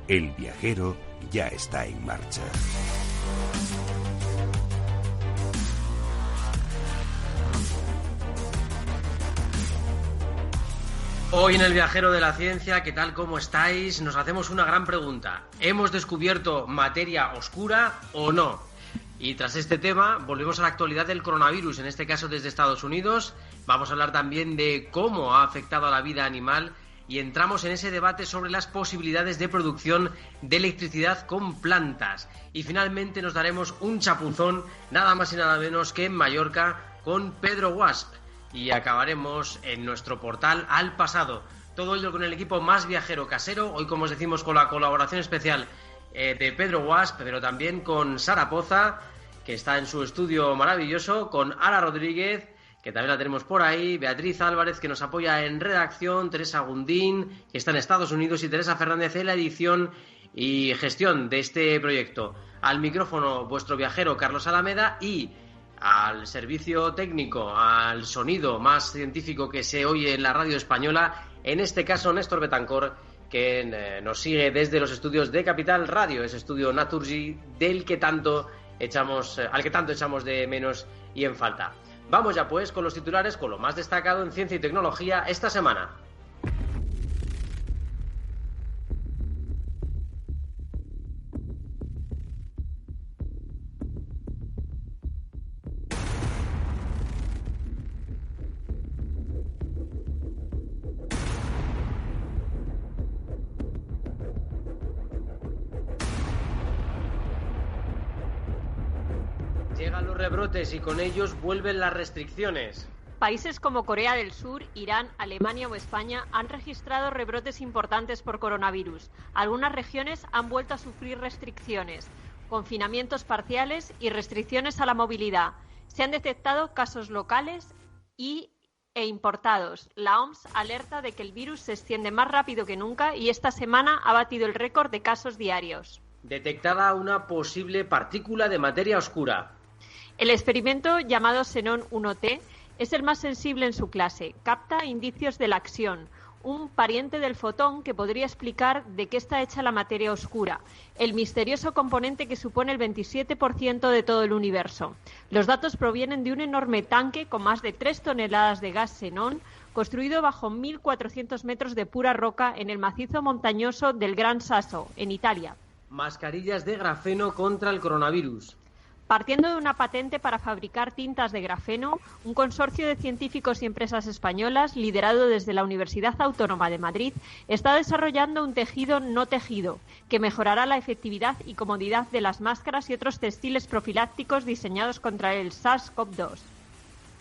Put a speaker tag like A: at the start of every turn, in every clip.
A: El viajero ya está en marcha.
B: Hoy en El Viajero de la Ciencia, ¿qué tal? ¿Cómo estáis? Nos hacemos una gran pregunta. ¿Hemos descubierto materia oscura o no? Y tras este tema, volvemos a la actualidad del coronavirus, en este caso desde Estados Unidos. Vamos a hablar también de cómo ha afectado a la vida animal y entramos en ese debate sobre las posibilidades de producción de electricidad con plantas. Y finalmente nos daremos un chapuzón, nada más y nada menos que en Mallorca, con Pedro Guasp. Y acabaremos en nuestro portal Al Pasado. Todo ello con el equipo más viajero casero. Hoy, como os decimos, con la colaboración especial de Pedro Guasp, pero también con Sara Poza, que está en su estudio maravilloso, con Ara Rodríguez, que también la tenemos por ahí, Beatriz Álvarez, que nos apoya en redacción, Teresa Gundín, que está en Estados Unidos, y Teresa Fernández en la edición y gestión de este proyecto. Al micrófono, vuestro viajero Carlos Alameda, y al servicio técnico, al sonido más científico que se oye en la radio española, en este caso Néstor Betancor, que nos sigue desde los estudios de Capital Radio, ese estudio Naturgy al que tanto echamos de menos y en falta. Vamos ya pues con los titulares, con lo más destacado en ciencia y tecnología esta semana. Llegan los rebrotes y con ellos vuelven las restricciones.
C: Países como Corea del Sur, Irán, Alemania o España han registrado rebrotes importantes por coronavirus. Algunas regiones han vuelto a sufrir restricciones, confinamientos parciales y restricciones a la movilidad. Se han detectado casos locales e importados. La OMS alerta de que el virus se extiende más rápido que nunca y esta semana ha batido el récord de casos diarios.
B: Detectada una posible partícula de materia oscura.
C: El experimento llamado Xenón 1T es el más sensible en su clase. Capta indicios de la axión, un pariente del fotón que podría explicar de qué está hecha la materia oscura, el misterioso componente que supone el 27% de todo el universo. Los datos provienen de un enorme tanque con más de 3 toneladas de gas xenón, construido bajo 1.400 metros de pura roca en el macizo montañoso del Gran Sasso, en Italia.
B: Mascarillas de grafeno contra el coronavirus.
C: Partiendo de una patente para fabricar tintas de grafeno, un consorcio de científicos y empresas españolas, liderado desde la Universidad Autónoma de Madrid, está desarrollando un tejido no tejido, que mejorará la efectividad y comodidad de las máscaras y otros textiles profilácticos diseñados contra el SARS-CoV-2.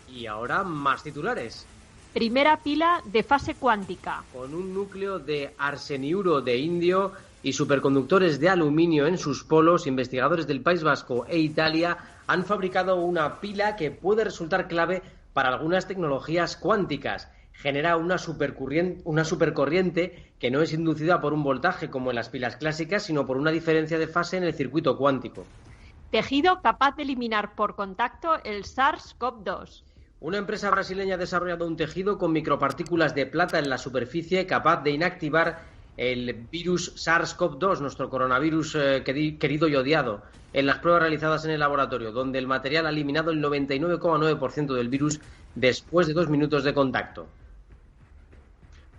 B: Y ahora más titulares.
C: Primera pila de fase cuántica.
B: Con un núcleo de arseniuro de indio y superconductores de aluminio en sus polos, investigadores del País Vasco e Italia han fabricado una pila que puede resultar clave para algunas tecnologías cuánticas. Genera una supercorriente que no es inducida por un voltaje como en las pilas clásicas, sino por una diferencia de fase en el circuito cuántico.
C: Tejido capaz de eliminar por contacto el SARS-CoV-2.
B: Una empresa brasileña ha desarrollado un tejido con micropartículas de plata en la superficie capaz de inactivar el virus SARS-CoV-2, nuestro coronavirus querido y odiado, en las pruebas realizadas en el laboratorio, donde el material ha eliminado el 99,9% del virus después de 2 minutos de contacto.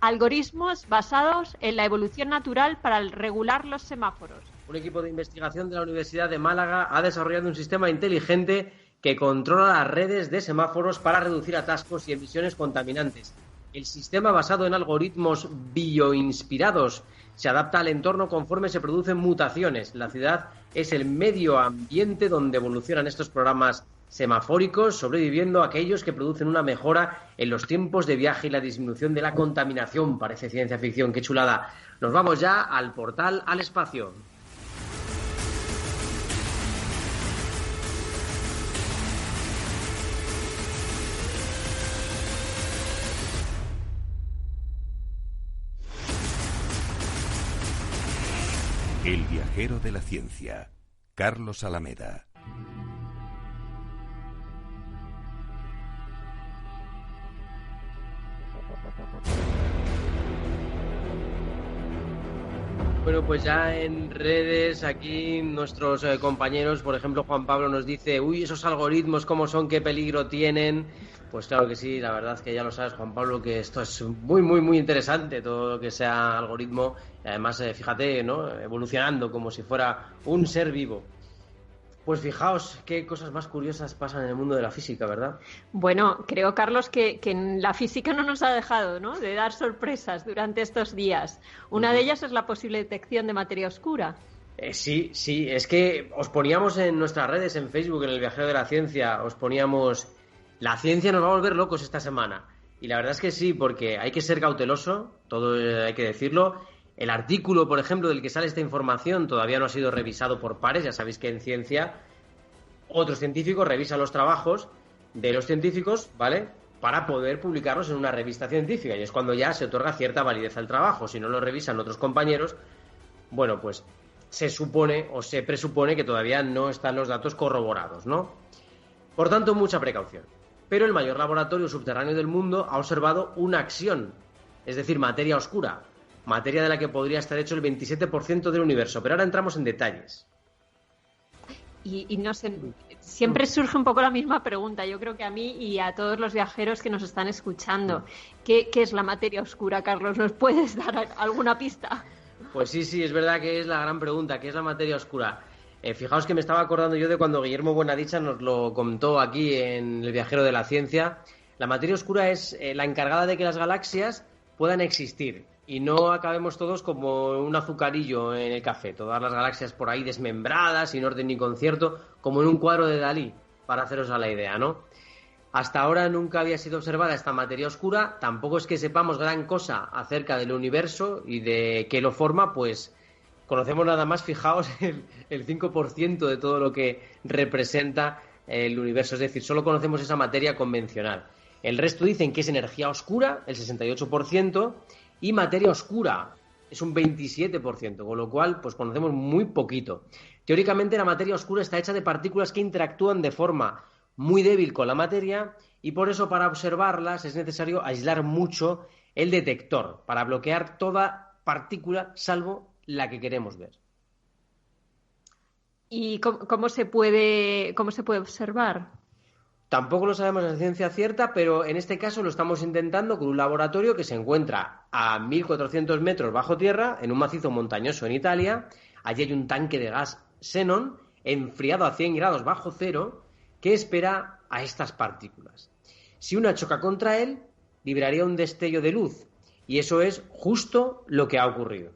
C: Algoritmos basados en la evolución natural para regular los semáforos.
B: Un equipo de investigación de la Universidad de Málaga ha desarrollado un sistema inteligente que controla las redes de semáforos para reducir atascos y emisiones contaminantes. El sistema, basado en algoritmos bioinspirados, se adapta al entorno conforme se producen mutaciones. La ciudad es el medio ambiente donde evolucionan estos programas semafóricos, sobreviviendo a aquellos que producen una mejora en los tiempos de viaje y la disminución de la contaminación. Parece ciencia ficción, qué chulada. Nos vamos ya al portal al espacio.
A: El viajero de la ciencia, Carlos Alameda.
B: Bueno, pues ya en redes aquí nuestros compañeros, por ejemplo Juan Pablo nos dice, uy, esos algoritmos cómo son, qué peligro tienen. Pues claro que sí, la verdad que ya lo sabes, Juan Pablo, que esto es muy, muy, muy interesante, todo lo que sea algoritmo, y además, fíjate, ¿no? Evolucionando como si fuera un ser vivo. Pues fijaos qué cosas más curiosas pasan en el mundo de la física, ¿verdad?
C: Bueno, creo, Carlos, que en la física no nos ha dejado, ¿no?, de dar sorpresas durante estos días. Una de ellas es la posible detección de materia oscura.
B: Sí, es que os poníamos en nuestras redes, en Facebook, en el Viajero de la Ciencia, os poníamos, la ciencia nos va a volver locos esta semana. Y la verdad es que sí, porque hay que ser cauteloso, todo hay que decirlo. El artículo, por ejemplo, del que sale esta información todavía no ha sido revisado por pares. Ya sabéis que en ciencia otros científicos revisan los trabajos de los científicos, ¿vale?, para poder publicarlos en una revista científica. Y es cuando ya se otorga cierta validez al trabajo. Si no lo revisan otros compañeros, bueno, pues se supone o se presupone que todavía no están los datos corroborados, ¿no? Por tanto, mucha precaución. Pero el mayor laboratorio subterráneo del mundo ha observado una acción, es decir, materia oscura, materia de la que podría estar hecho el 27% del universo. Pero ahora entramos en detalles.
C: Y no sé, siempre surge un poco la misma pregunta, yo creo que a mí y a todos los viajeros que nos están escuchando. ¿Qué es la materia oscura, Carlos? ¿Nos puedes dar alguna pista?
B: Pues sí, es verdad que es la gran pregunta, ¿qué es la materia oscura? Fijaos que me estaba acordando yo de cuando Guillermo Buenadicha nos lo contó aquí en El Viajero de la Ciencia. La materia oscura es la encargada de que las galaxias puedan existir y no acabemos todos como un azucarillo en el café, todas las galaxias por ahí desmembradas, sin orden ni concierto, como en un cuadro de Dalí, para haceros a la idea, ¿no? Hasta ahora nunca había sido observada esta materia oscura, tampoco es que sepamos gran cosa acerca del universo y de qué lo forma, pues conocemos nada más, fijaos, el 5% de todo lo que representa el universo, es decir, solo conocemos esa materia convencional. El resto dicen que es energía oscura, el 68%, y materia oscura es un 27%, con lo cual pues conocemos muy poquito. Teóricamente la materia oscura está hecha de partículas que interactúan de forma muy débil con la materia y por eso para observarlas es necesario aislar mucho el detector para bloquear toda partícula salvo la que queremos ver.
C: ¿Y cómo se puede observar?
B: Tampoco lo sabemos a ciencia cierta, pero en este caso lo estamos intentando con un laboratorio que se encuentra a 1.400 metros bajo tierra, en un macizo montañoso en Italia. Allí hay un tanque de gas xenón enfriado a 100 grados bajo cero que espera a estas partículas. Si una choca contra él, liberaría un destello de luz, y eso es justo lo que ha ocurrido.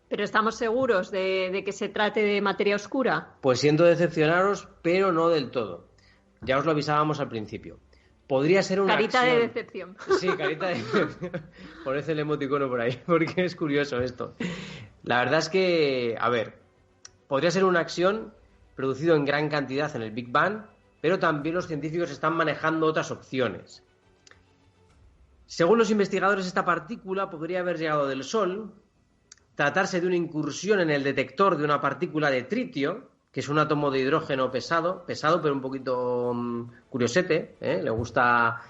C: ¿Pero estamos seguros de que se trate de materia oscura?
B: Pues siento decepcionaros, pero no del todo. Ya os lo avisábamos al principio. Podría ser una
C: carita
B: acción...
C: de decepción.
B: Sí, carita de decepción. Poned el emoticono por ahí, porque es curioso esto. La verdad es que, a ver, podría ser una acción producido en gran cantidad en el Big Bang, pero también los científicos están manejando otras opciones. Según los investigadores, esta partícula podría haber llegado del Sol, tratarse de una incursión en el detector de una partícula de tritio, que es un átomo de hidrógeno pesado pero un poquito curiosete, le gusta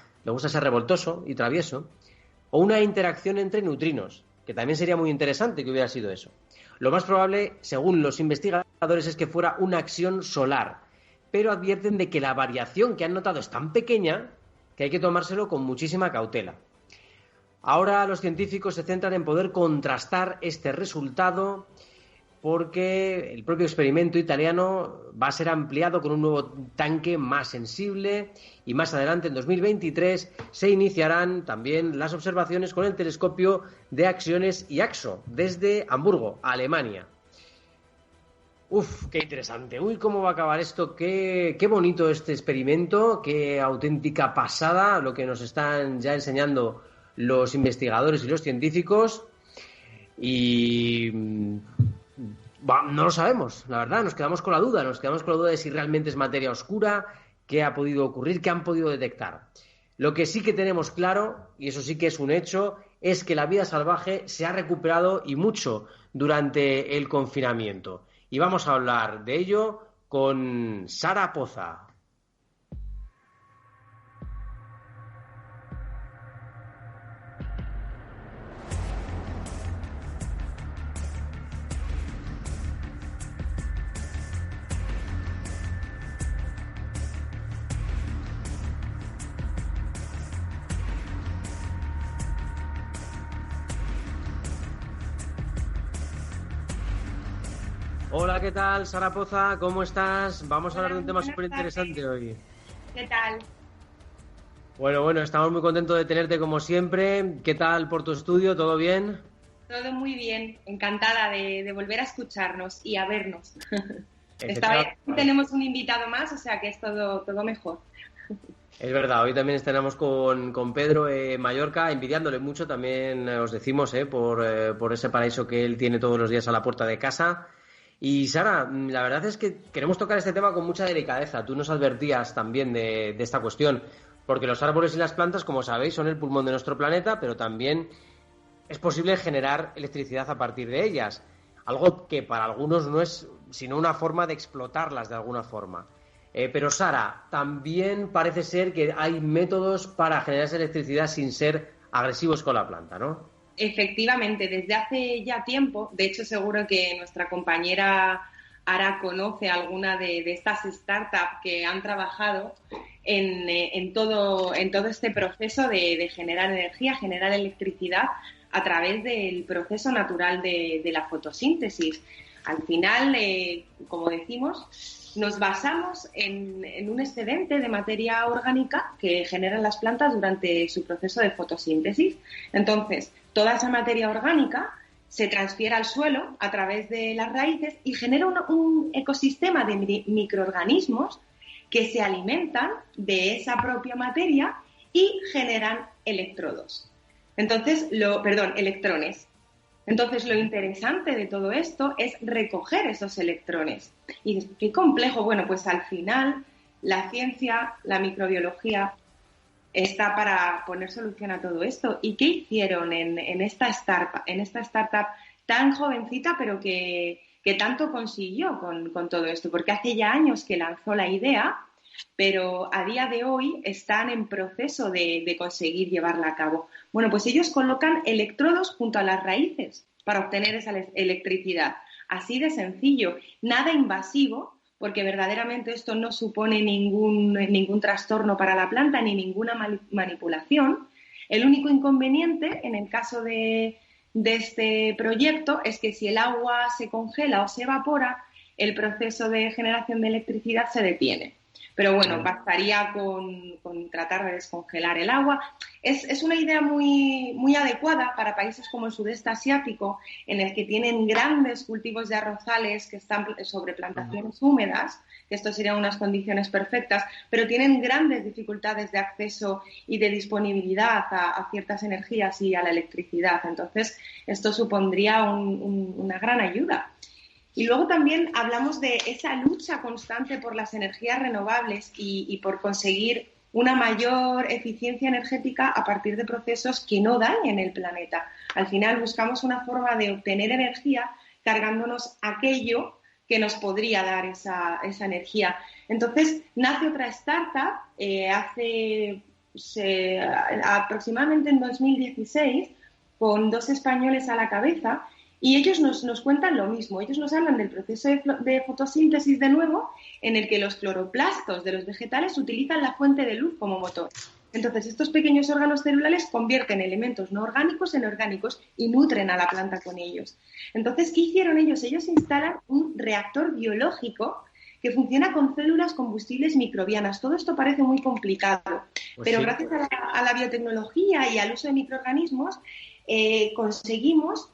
B: ser revoltoso y travieso, o una interacción entre neutrinos, que también sería muy interesante que hubiera sido eso. Lo más probable, según los investigadores, es que fuera una acción solar, pero advierten de que la variación que han notado es tan pequeña que hay que tomárselo con muchísima cautela. Ahora los científicos se centran en poder contrastar este resultado porque el propio experimento italiano va a ser ampliado con un nuevo tanque más sensible y más adelante, en 2023, se iniciarán también las observaciones con el telescopio de Acciones y AXO desde Hamburgo, Alemania. Uf, qué interesante. Uy, cómo va a acabar esto. Qué bonito este experimento, qué auténtica pasada lo que nos están ya enseñando los investigadores y los científicos. Y no lo sabemos, la verdad, nos quedamos con la duda de si realmente es materia oscura, qué ha podido ocurrir, qué han podido detectar. Lo que sí que tenemos claro, y eso sí que es un hecho, es que la vida salvaje se ha recuperado y mucho durante el confinamiento. Y vamos a hablar de ello con Sara Poza. Hola, ¿qué tal, Sara Poza? ¿Cómo estás? Vamos a
D: Hola,
B: hablar de un tema
D: buenas
B: súper interesante
D: tardes.
B: hoy.
D: ¿Qué tal?
B: Bueno, estamos muy contentos de tenerte como siempre. ¿Qué tal por tu estudio? ¿Todo bien?
D: Todo muy bien. Encantada de volver a escucharnos y a vernos. Esta vez
B: Efectivamente.
D: tenemos un invitado más, o sea que es todo mejor.
B: Es verdad, hoy también estaremos con Pedro Mallorca, envidiándole mucho, también os decimos, por ese paraíso que él tiene todos los días a la puerta de casa. Y Sara, la verdad es que queremos tocar este tema con mucha delicadeza. Tú nos advertías también de esta cuestión, porque los árboles y las plantas, como sabéis, son el pulmón de nuestro planeta, pero también es posible generar electricidad a partir de ellas. Algo que para algunos no es sino una forma de explotarlas de alguna forma. Pero Sara, también parece ser que hay métodos para generar esa electricidad sin ser agresivos con la planta, ¿no?
D: Efectivamente, desde hace ya tiempo, de hecho seguro que nuestra compañera Ara conoce alguna de estas startups que han trabajado en todo este proceso de generar energía, generar electricidad a través del proceso natural de la fotosíntesis. Al final, como decimos, nos basamos en un excedente de materia orgánica que generan las plantas durante su proceso de fotosíntesis. Entonces, toda esa materia orgánica se transfiere al suelo a través de las raíces y genera un ecosistema de microorganismos que se alimentan de esa propia materia y generan electrones. Entonces, lo interesante de todo esto es recoger esos electrones. ¿Y qué complejo? Bueno, pues al final la ciencia, la microbiología, está para poner solución a todo esto. ¿Y qué hicieron en esta startup tan jovencita, pero que tanto consiguió con todo esto? Porque hace ya años que lanzó la idea, pero a día de hoy están en proceso de conseguir llevarla a cabo. Bueno, pues ellos colocan electrodos junto a las raíces para obtener esa electricidad. Así de sencillo, nada invasivo, porque verdaderamente esto no supone ningún trastorno para la planta ni ninguna manipulación. El único inconveniente en el caso de este proyecto es que si el agua se congela o se evapora, el proceso de generación de electricidad se detiene. Pero bueno, bastaría con tratar de descongelar el agua. Es una idea muy adecuada para países como el sudeste asiático, en el que tienen grandes cultivos de arrozales que están sobre plantaciones húmedas, que esto serían unas condiciones perfectas, pero tienen grandes dificultades de acceso y de disponibilidad a ciertas energías y a la electricidad. Entonces, esto supondría una gran ayuda. Y luego también hablamos de esa lucha constante por las energías renovables y por conseguir una mayor eficiencia energética a partir de procesos que no dañen el planeta. Al final buscamos una forma de obtener energía cargándonos aquello que nos podría dar esa energía. Entonces nace otra startup aproximadamente en 2016 con 2 españoles a la cabeza. Y ellos nos cuentan lo mismo. Ellos nos hablan del proceso de fotosíntesis de nuevo, en el que los cloroplastos de los vegetales utilizan la fuente de luz como motor. Entonces, estos pequeños órganos celulares convierten elementos no orgánicos en orgánicos y nutren a la planta con ellos. Entonces, ¿qué hicieron ellos? Ellos instalan un reactor biológico que funciona con células combustibles microbianas. Todo esto parece muy complicado, pero sí, gracias a la biotecnología y al uso de microorganismos conseguimos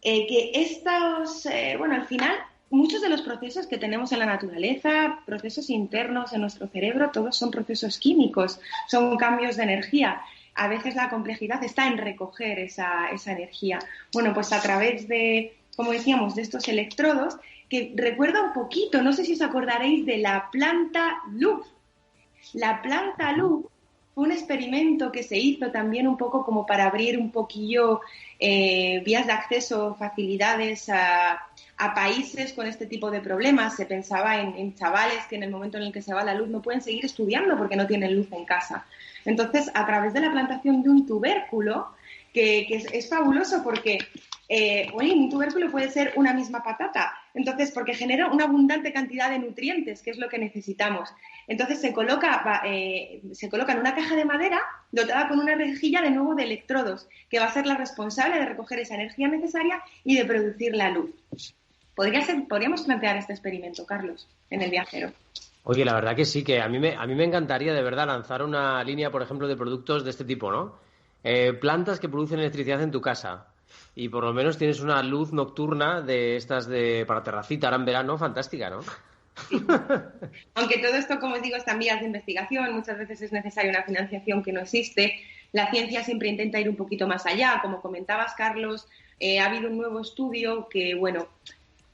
D: que al final, muchos de los procesos que tenemos en la naturaleza, procesos internos en nuestro cerebro, todos son procesos químicos, son cambios de energía. A veces la complejidad está en recoger esa energía. Bueno, pues a través de, como decíamos, de estos electrodos, que recuerda un poquito, no sé si os acordaréis de la planta luz. La planta luz fue un experimento que se hizo también un poco como para abrir un poquillo vías de acceso, facilidades a países con este tipo de problemas. Se pensaba en chavales que en el momento en el que se va la luz no pueden seguir estudiando porque no tienen luz en casa. Entonces, a través de la plantación de un tubérculo, que es fabuloso porque un tubérculo puede ser una misma patata, entonces porque genera una abundante cantidad de nutrientes, que es lo que necesitamos. Entonces se coloca en una caja de madera dotada con una rejilla de nuevo de electrodos, que va a ser la responsable de recoger esa energía necesaria y de producir la luz. Podríamos plantear este experimento, Carlos, en el viajero.
B: Oye, la verdad que sí, que a mí me encantaría de verdad lanzar una línea, por ejemplo, de productos de este tipo, ¿no? Plantas que producen electricidad en tu casa y por lo menos tienes una luz nocturna de estas para terracita ahora en verano, fantástica, ¿no?
D: Sí. Aunque todo esto, como os digo, está en vías de investigación, muchas veces es necesaria una financiación que no existe. La ciencia siempre intenta ir un poquito más allá. Como comentabas, Carlos, ha habido un nuevo estudio que, bueno,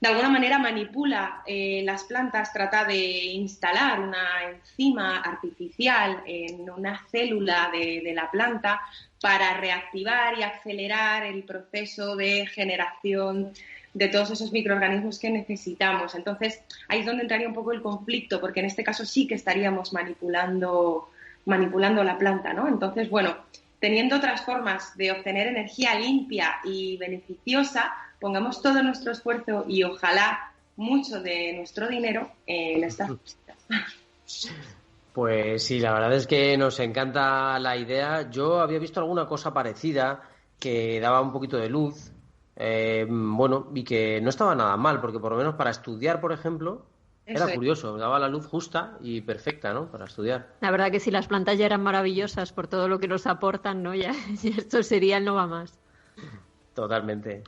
D: de alguna manera manipula las plantas, trata de instalar una enzima artificial en una célula de la planta para reactivar y acelerar el proceso de generación de todos esos microorganismos que necesitamos. Entonces, ahí es donde entraría un poco el conflicto, porque en este caso sí que estaríamos manipulando la planta, ¿no? Entonces, bueno, teniendo otras formas de obtener energía limpia y beneficiosa, pongamos todo nuestro esfuerzo y ojalá mucho de nuestro dinero en estas cositas.
B: Pues sí, la verdad es que nos encanta la idea. Yo había visto alguna cosa parecida que daba un poquito de luz, bueno, y que no estaba nada mal, porque por lo menos para estudiar, por ejemplo, era curioso, daba la luz justa y perfecta, ¿no? Para estudiar.
C: La verdad que si las plantas ya eran maravillosas por todo lo que nos aportan, ¿no? Ya esto sería el no va más.
B: Totalmente.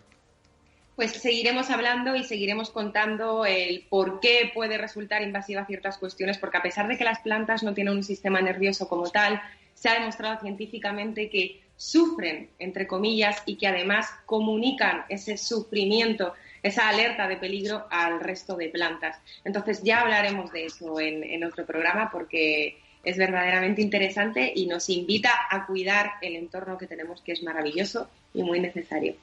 D: Pues seguiremos hablando y seguiremos contando el por qué puede resultar invasiva ciertas cuestiones, porque a pesar de que las plantas no tienen un sistema nervioso como tal, se ha demostrado científicamente que sufren, entre comillas, y que además comunican ese sufrimiento, esa alerta de peligro al resto de plantas. Entonces ya hablaremos de eso en otro programa, porque es verdaderamente interesante y nos invita a cuidar el entorno que tenemos, que es maravilloso y muy necesario.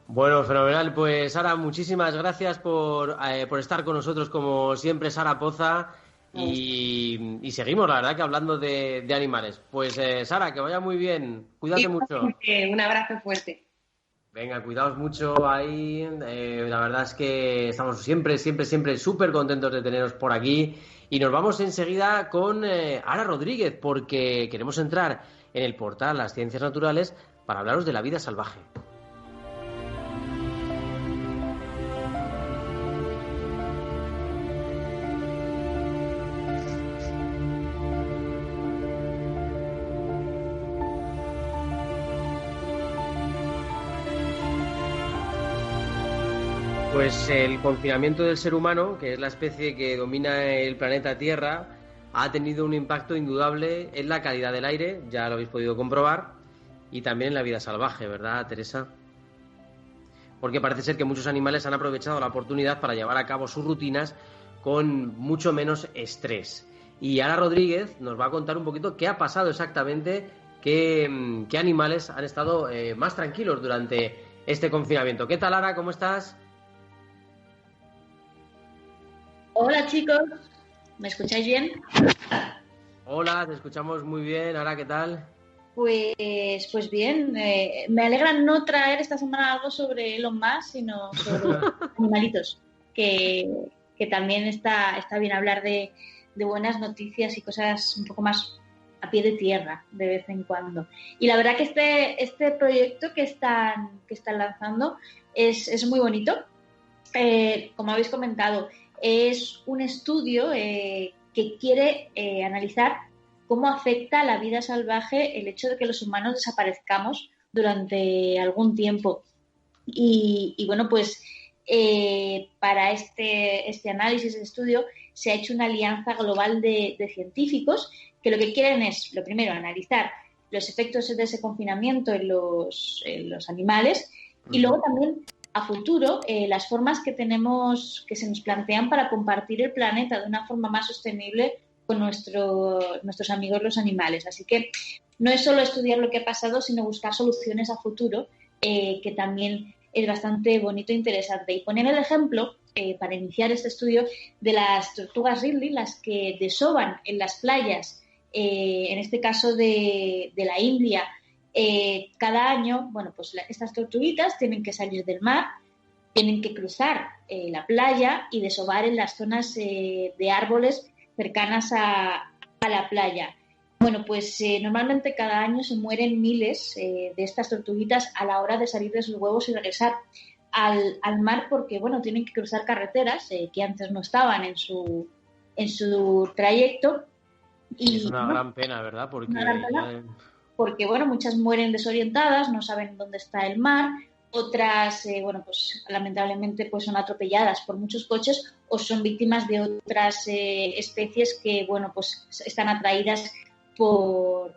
B: Bueno, fenomenal. Pues Sara, muchísimas gracias por estar con nosotros como siempre, Sara Poza. Y seguimos, la verdad, que hablando de animales. Pues Sara, que vaya muy bien. Cuídate mucho.
D: Un abrazo fuerte.
B: Venga, cuidaos mucho ahí. La verdad es que estamos siempre súper contentos de teneros por aquí. Y nos vamos enseguida con Ara Rodríguez, porque queremos entrar en el portal Las Ciencias Naturales para hablaros de la vida salvaje. Pues el confinamiento del ser humano, que es la especie que domina el planeta Tierra, ha tenido un impacto indudable en la calidad del aire, ya lo habéis podido comprobar, y también en la vida salvaje, ¿verdad, Teresa? Porque parece ser que muchos animales han aprovechado la oportunidad para llevar a cabo sus rutinas con mucho menos estrés. Y Ara Rodríguez nos va a contar un poquito qué ha pasado exactamente, qué animales han estado más tranquilos durante este confinamiento. ¿Qué tal, Ara? ¿Cómo estás?
E: Hola chicos, ¿me escucháis bien?
B: Hola, te escuchamos muy bien. Ara, ¿qué tal?
E: Pues bien, me alegra no traer esta semana algo sobre Elon Musk, sino sobre animalitos, que también está bien hablar de buenas noticias y cosas un poco más a pie de tierra de vez en cuando. Y la verdad que este proyecto que están lanzando es muy bonito. Como habéis comentado, es un estudio que quiere analizar cómo afecta a la vida salvaje el hecho de que los humanos desaparezcamos durante algún tiempo. Y bueno, pues para este análisis, este estudio, se ha hecho una alianza global de científicos que lo que quieren es, lo primero, analizar los efectos de ese confinamiento en los animales y luego también a futuro las formas que se nos plantean para compartir el planeta de una forma más sostenible con nuestros amigos los animales. Así que no es solo estudiar lo que ha pasado, sino buscar soluciones a futuro, que también es bastante bonito e interesante. Y poner el ejemplo, para iniciar este estudio, de las tortugas Ridley, las que desovan en las playas, en este caso de la India. Cada año, bueno, pues estas tortuguitas tienen que salir del mar, tienen que cruzar la playa y desovar en las zonas de árboles cercanas a la playa. Bueno, pues normalmente cada año se mueren miles de estas tortuguitas a la hora de salir de sus huevos y regresar. al mar porque, bueno, tienen que cruzar carreteras que antes no estaban en su trayecto. Y
B: es una gran pena, ¿verdad?
E: Porque, bueno, muchas mueren desorientadas, no saben dónde está el mar, otras, bueno, pues lamentablemente pues son atropelladas por muchos coches o son víctimas de otras especies que, bueno, pues están atraídas por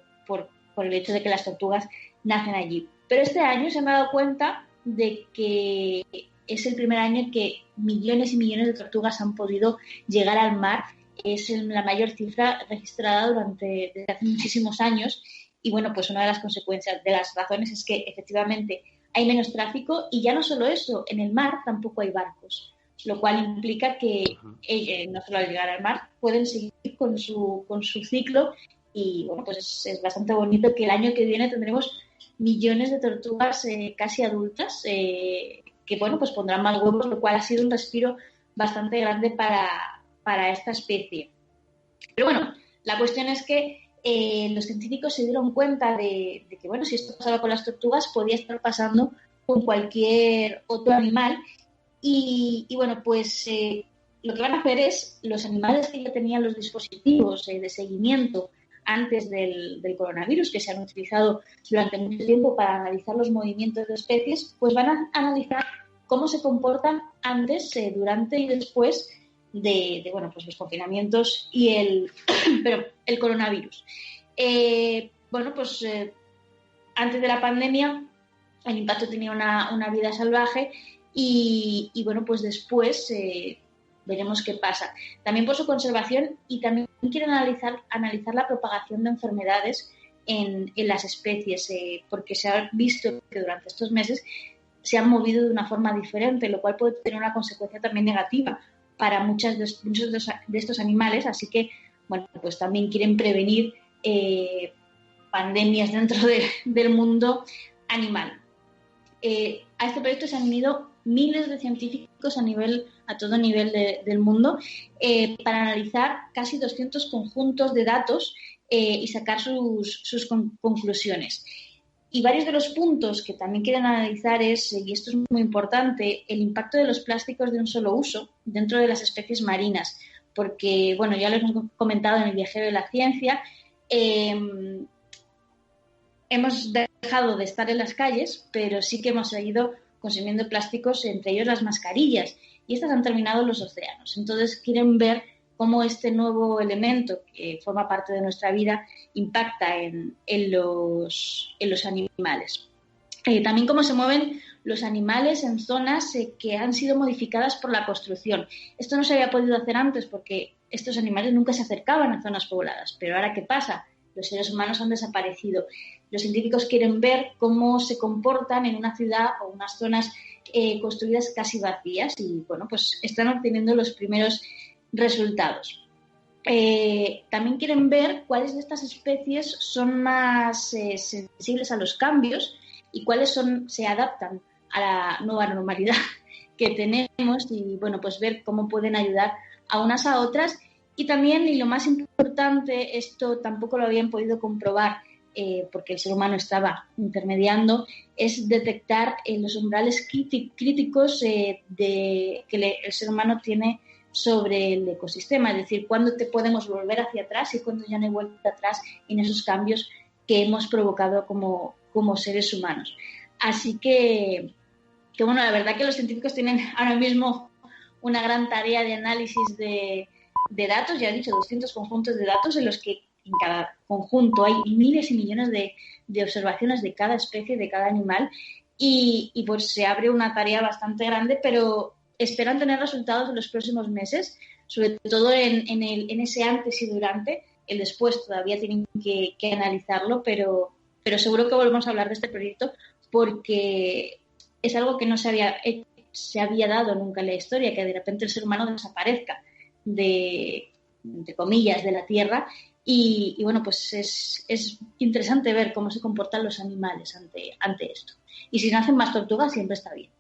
E: el hecho de que las tortugas nacen allí. Pero este año se han dado cuenta de que es el primer año que millones y millones de tortugas han podido llegar al mar. Es la mayor cifra registrada desde hace muchísimos años. Y bueno, pues una de las consecuencias, de las razones, es que efectivamente hay menos tráfico y ya no solo eso, en el mar tampoco hay barcos, lo cual implica que no solo al llegar al mar pueden seguir con su ciclo y bueno, pues es bastante bonito que el año que viene tendremos millones de tortugas casi adultas que bueno, pues pondrán más huevos, lo cual ha sido un respiro bastante grande para esta especie. Pero bueno, la cuestión es que los científicos se dieron cuenta de que, bueno, si esto pasaba con las tortugas, podía estar pasando con cualquier otro animal. Y bueno, pues lo que van a hacer es, los animales que ya tenían los dispositivos de seguimiento antes del coronavirus, que se han utilizado durante mucho tiempo para analizar los movimientos de especies, pues van a analizar cómo se comportan antes, durante y después de bueno, pues los confinamientos y el coronavirus. Bueno, pues antes de la pandemia el impacto tenía una vida salvaje y bueno, pues después veremos qué pasa. También por su conservación y también quieren analizar la propagación de enfermedades en las especies, porque se ha visto que durante estos meses se han movido de una forma diferente, lo cual puede tener una consecuencia también negativa para muchos de estos animales, así que, bueno, pues también quieren prevenir pandemias dentro del mundo animal. A este proyecto se han unido miles de científicos a todo nivel del mundo para analizar casi 200 conjuntos de datos y sacar sus conclusiones. Y varios de los puntos que también quieren analizar es, y esto es muy importante, el impacto de los plásticos de un solo uso dentro de las especies marinas. Porque, bueno, ya lo hemos comentado en el Viajero de la Ciencia, hemos dejado de estar en las calles, pero sí que hemos seguido consumiendo plásticos, entre ellos las mascarillas, y estas han terminado en los océanos. Entonces quieren ver cómo este nuevo elemento que forma parte de nuestra vida impacta en los animales. También cómo se mueven los animales en zonas que han sido modificadas por la construcción. Esto no se había podido hacer antes porque estos animales nunca se acercaban a zonas pobladas. Pero ahora, ¿qué pasa? Los seres humanos han desaparecido. Los científicos quieren ver cómo se comportan en una ciudad o unas zonas construidas casi vacías y, bueno, pues están obteniendo los primeros resultados. También quieren ver cuáles de estas especies son más sensibles a los cambios y cuáles se adaptan a la nueva normalidad que tenemos y, bueno, pues ver cómo pueden ayudar a unas a otras. Y también, y lo más importante, esto tampoco lo habían podido comprobar porque el ser humano estaba intermediando, es detectar los umbrales críticos que el ser humano tiene sobre el ecosistema, es decir, cuándo podemos volver hacia atrás y cuándo ya no hay vuelta atrás en esos cambios que hemos provocado como seres humanos. Así que bueno, la verdad que los científicos tienen ahora mismo una gran tarea de análisis de datos, ya he dicho, 200 conjuntos de datos en los que en cada conjunto hay miles y millones de observaciones de cada especie, de cada animal y pues se abre una tarea bastante grande, pero esperan tener resultados en los próximos meses, sobre todo en ese antes y durante. El después todavía tienen que analizarlo, pero seguro que volvemos a hablar de este proyecto porque es algo que no se había dado nunca en la historia, que de repente el ser humano desaparezca entre comillas, de la Tierra y bueno, pues es interesante ver cómo se comportan los animales ante esto. Y si nacen más tortugas siempre está bien.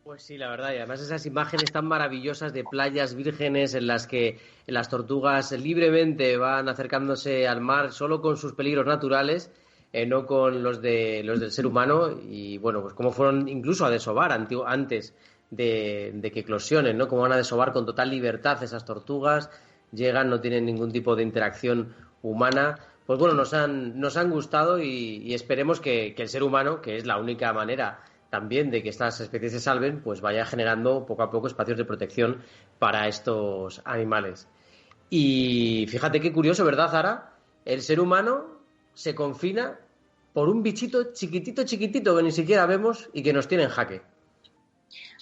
B: Pues sí, la verdad, y además esas imágenes tan maravillosas de playas vírgenes en las que las tortugas libremente van acercándose al mar solo con sus peligros naturales, no con los del ser humano, y bueno, pues cómo fueron incluso a desovar antes de que eclosionen, ¿no? Cómo van a desovar con total libertad esas tortugas, llegan, no tienen ningún tipo de interacción humana. Pues bueno, nos han gustado y esperemos que el ser humano, que es la única manera también de que estas especies se salven, pues vaya generando poco a poco espacios de protección para estos animales. Y fíjate qué curioso, ¿verdad, Zara? El ser humano se confina por un bichito chiquitito que ni siquiera vemos y que nos tiene en jaque.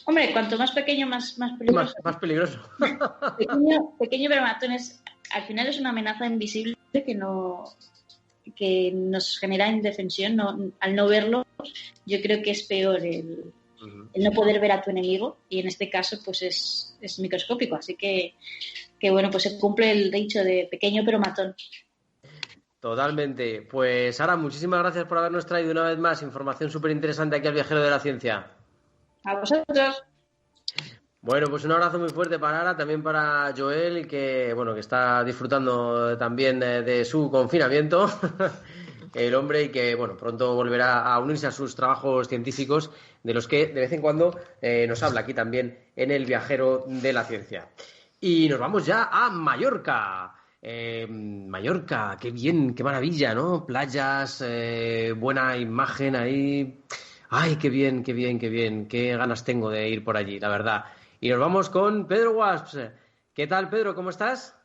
E: Hombre, cuanto más pequeño, más peligroso.
B: Más peligroso.
E: Pequeño pero matón al final es una amenaza invisible que nos genera indefensión. Al no verlo, yo creo que es peor el no poder ver a tu enemigo, y en este caso pues es microscópico. Así que bueno, pues se cumple el dicho de pequeño pero matón.
B: Totalmente. Pues Sara, muchísimas gracias por habernos traído una vez más información súper interesante aquí al Viajero de la Ciencia.
E: A vosotros.
B: Bueno, pues un abrazo muy fuerte para Ara, también para Joel, que está disfrutando también de su confinamiento, el hombre, y que pronto volverá a unirse a sus trabajos científicos, de los que de vez en cuando nos habla aquí también en el Viajero de la Ciencia. Y nos vamos ya a Mallorca. Mallorca, qué bien, qué maravilla, ¿no? Playas, buena imagen ahí. Ay, qué bien, qué ganas tengo de ir por allí, la verdad. Y nos vamos con Pedro Wasps. ¿Qué tal, Pedro? ¿Cómo estás?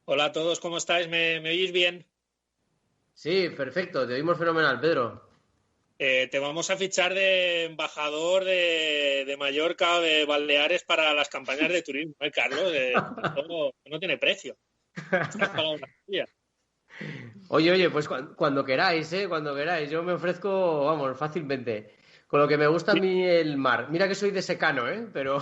F: Hola a todos, ¿cómo estáis? ¿Me oís bien?
B: Sí, perfecto, te oímos fenomenal, Pedro.
F: Te vamos a fichar de embajador de Mallorca, de Baleares, para las campañas de turismo, Carlos? No tiene precio.
B: Oye, pues cuando queráis, cuando queráis. Yo me ofrezco, vamos, fácilmente. Con lo que me gusta a mí el mar. Mira que soy de secano, pero...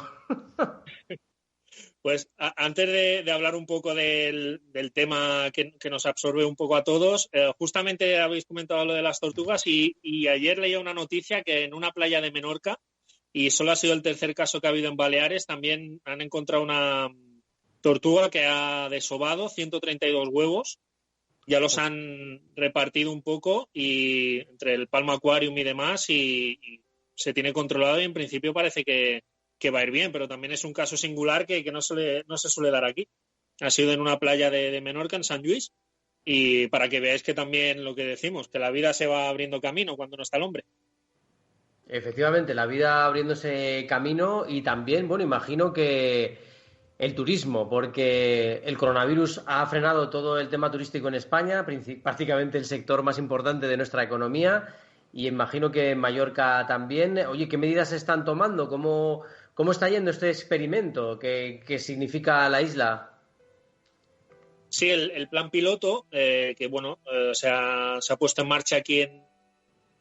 F: Pues antes de hablar un poco del tema que nos absorbe un poco a todos, justamente habéis comentado lo de las tortugas y ayer leía una noticia que en una playa de Menorca, y solo ha sido el tercer caso que ha habido en Baleares, también han encontrado una tortuga que ha desovado 132 huevos. Ya los han repartido un poco y entre el Palma Aquarium y demás, y se tiene controlado, y en principio parece que va a ir bien, pero también es un caso singular que no se suele dar aquí. Ha sido en una playa de Menorca, en Sant Lluís, y para que veáis que también lo que decimos, que la vida se va abriendo camino cuando no está el hombre.
B: Efectivamente, la vida abriéndose camino, y también, imagino que el turismo, porque el coronavirus ha frenado todo el tema turístico en España, prácticamente el sector más importante de nuestra economía, y imagino que en Mallorca también. Oye, ¿qué medidas se están tomando? ¿Cómo está yendo este experimento? ¿Qué significa la isla?
F: Sí, el plan piloto, se ha puesto en marcha aquí